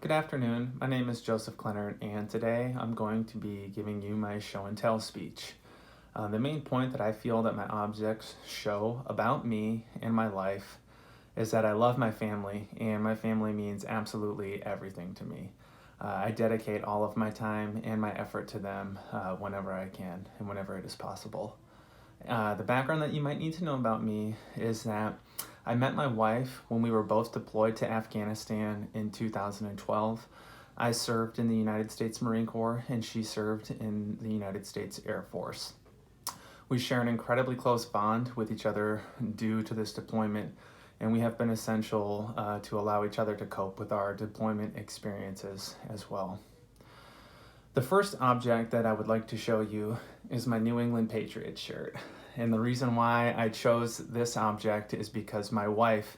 Good afternoon. My name is Joseph Clennert, and today I'm going to be giving you my show and tell speech. The main point that I feel that my objects show about me and my life is that I love my family, and my family means absolutely everything to me. I dedicate all of my time and my effort to them whenever I can and whenever it is possible. The background that you might need to know about me is that I met my wife when we were both deployed to Afghanistan in 2012. I served in the United States Marine Corps and she served in the United States Air Force. We share an incredibly close bond with each other due to this deployment, and we have been essential to allow each other to cope with our deployment experiences as well. The first object that I would like to show you is my New England Patriots shirt. And the reason why I chose this object is because my wife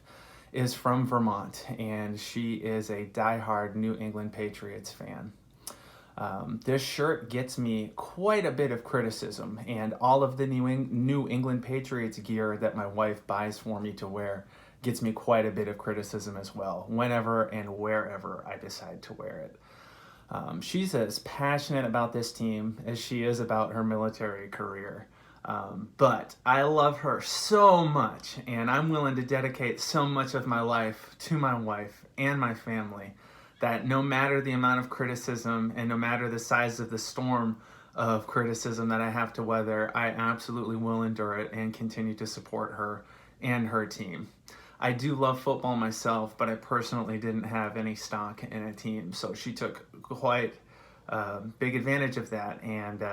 is from Vermont and she is a diehard New England Patriots fan. This shirt gets me quite a bit of criticism, and all of the New England Patriots gear that my wife buys for me to wear gets me quite a bit of criticism as well, whenever and wherever I decide to wear it. She's as passionate about this team as she is about her military career. But I love her so much, and I'm willing to dedicate so much of my life to my wife and my family that no matter the amount of criticism and no matter the size of the storm of criticism that I have to weather, I absolutely will endure it and continue to support her and her team. I do love football myself, but I personally didn't have any stock in a team, so she took quite big advantage of that and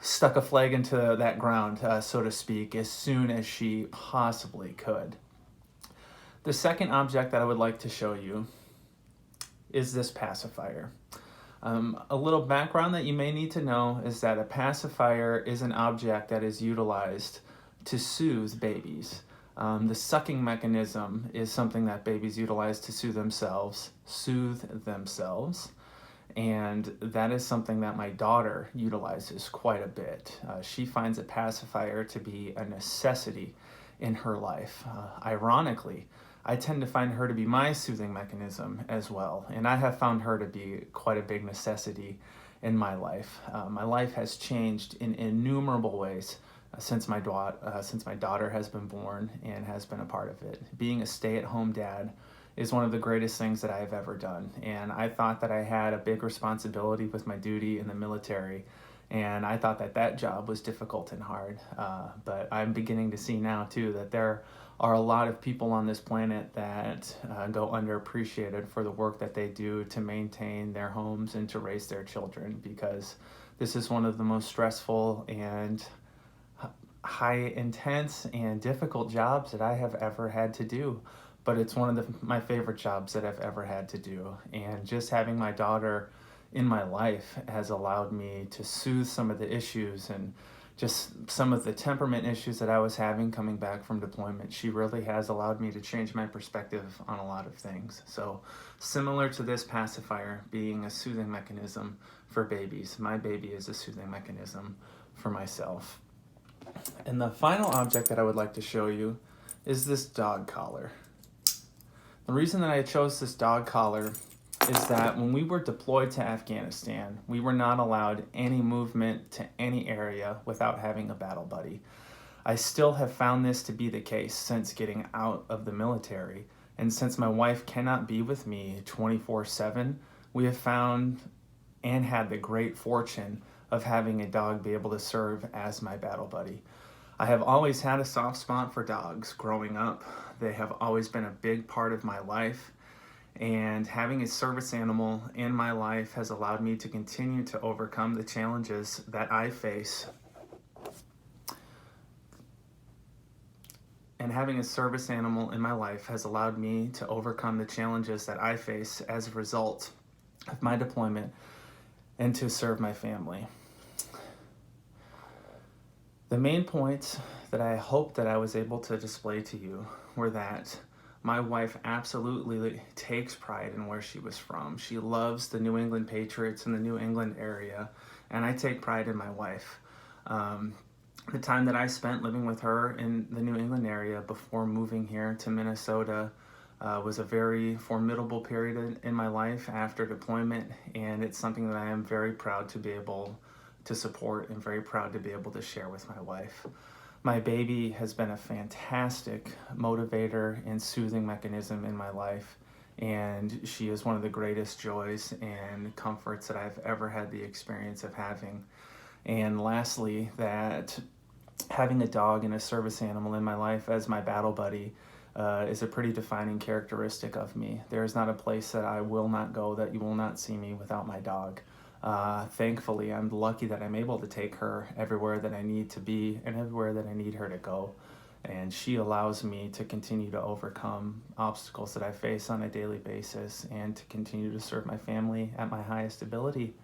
stuck a flag into that ground, so to speak, as soon as she possibly could. The second object that I would like to show you is this pacifier. A little background that you may need to know is that a pacifier is an object that is utilized to soothe babies. The sucking mechanism is something that babies utilize to soothe themselves, and that is something that my daughter utilizes quite a bit. She finds a pacifier to be a necessity in her life. Ironically, I tend to find her to be my soothing mechanism as well, and I have found her to be quite a big necessity in my life. My life has changed in innumerable ways since my daughter has been born and has been a part of it. Being a stay-at-home dad is one of the greatest things that I have ever done, and I thought that I had a big responsibility with my duty in the military, and I thought that that job was difficult and hard, but I'm beginning to see now too that there are a lot of people on this planet that go underappreciated for the work that they do to maintain their homes and to raise their children, because this is one of the most stressful and high intense and difficult jobs that I have ever had to do, but it's one of my favorite jobs that I've ever had to do. And just having my daughter in my life has allowed me to soothe some of the issues and just some of the temperament issues that I was having coming back from deployment. She really has allowed me to change my perspective on a lot of things. So similar to this pacifier being a soothing mechanism for babies, my baby is a soothing mechanism for myself. And the final object that I would like to show you is this dog collar. The reason that I chose this dog collar is that when we were deployed to Afghanistan, we were not allowed any movement to any area without having a battle buddy. I still have found this to be the case since getting out of the military, and since my wife cannot be with me 24/7, we have found and had the great fortune of having a dog be able to serve as my battle buddy. I have always had a soft spot for dogs growing up. They have always been a big part of my life, and having a service animal in my life has allowed me to continue to overcome the challenges that I face. And having a service animal in my life has allowed me to overcome the challenges that I face as a result of my deployment and to serve my family. The main points that I hope that I was able to display to you were that my wife absolutely takes pride in where she was from. She loves the New England Patriots in the New England area, and I take pride in my wife. The time that I spent living with her in the New England area before moving here to Minnesota was a very formidable period in my life after deployment, and it's something that I am very proud to be able to support and very proud to be able to share with my wife. My baby has been a fantastic motivator and soothing mechanism in my life, and she is one of the greatest joys and comforts that I've ever had the experience of having. And lastly, that having a dog and a service animal in my life as my battle buddy is a pretty defining characteristic of me. There is not a place that I will not go that you will not see me without my dog. Thankfully, I'm lucky that I'm able to take her everywhere that I need to be and everywhere that I need her to go. And she allows me to continue to overcome obstacles that I face on a daily basis and to continue to serve my family at my highest ability.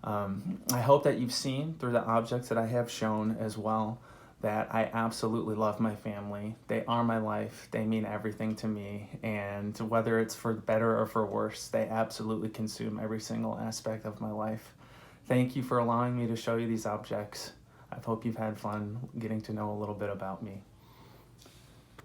I hope that you've seen through the objects that I have shown as well that I absolutely love my family. They are my life. They mean everything to me. And whether it's for better or for worse, they absolutely consume every single aspect of my life. Thank you for allowing me to show you these objects. I hope you've had fun getting to know a little bit about me.